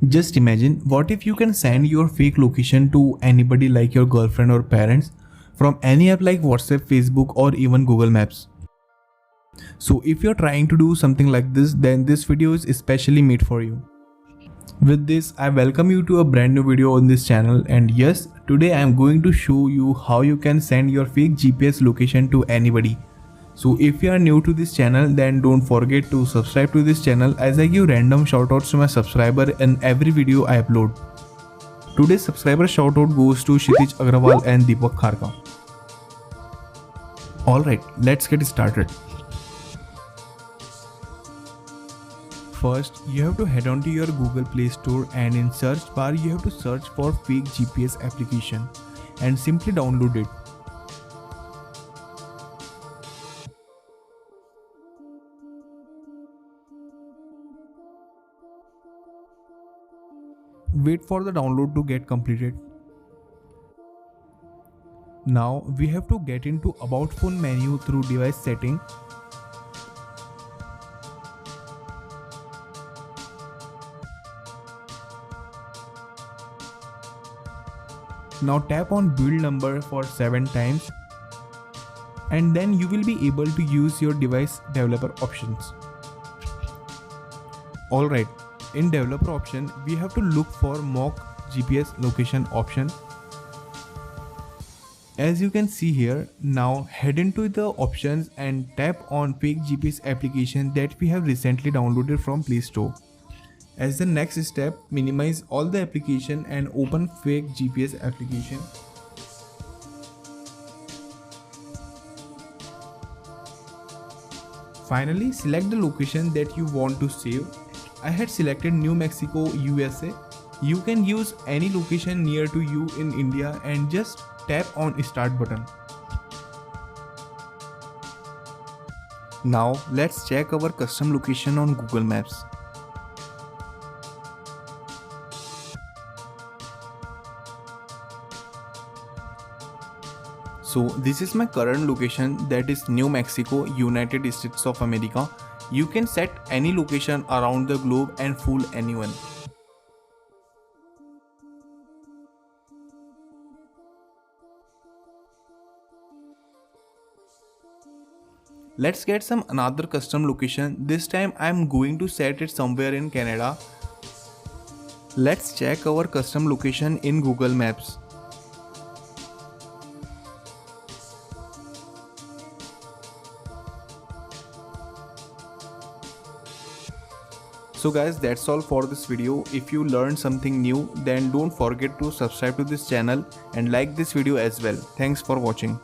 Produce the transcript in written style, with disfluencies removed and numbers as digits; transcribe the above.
Just imagine, what if you can send your fake location to anybody like your girlfriend or parents from any app like WhatsApp, Facebook, or even Google Maps. So if you're trying to do something like this, then this video is especially made for you. With this, I welcome you to a brand new video on this channel, and yes, today I am going to show you how you can send your fake GPS location to anybody. So if you are new to this channel, then don't forget to subscribe to this channel as I give random shoutouts to my subscriber in every video I upload. Today's subscriber shoutout goes to Kshitij Agrawal and Deepak Kharka. Alright, let's get started. First, you have to head on to your Google Play Store, and in search bar you have to search for fake GPS application and simply download it. Wait for the download to get completed. Now we have to get into About Phone menu through device setting. Now tap on build number for 7 times, and then you will be able to use your device developer options. Alright, in developer option we have to look for mock GPS location option. As you can see here, now head into the options and tap on fake GPS application that we have recently downloaded from Play Store. As the next step, minimize all the application and open fake GPS application. Finally, select the location that you want to save. I had selected New Mexico, USA. You can use any location near to you in India and just tap on Start button. Now let's check our custom location on Google Maps. So this is my current location, that is New Mexico, United States of America. You can set any location around the globe and fool anyone. Let's get some another custom location. This time I am going to set it somewhere in Canada. Let's check our custom location in Google Maps. So guys, that's all for this video. If you learned something new, then don't forget to subscribe to this channel and like this video as well. Thanks for watching.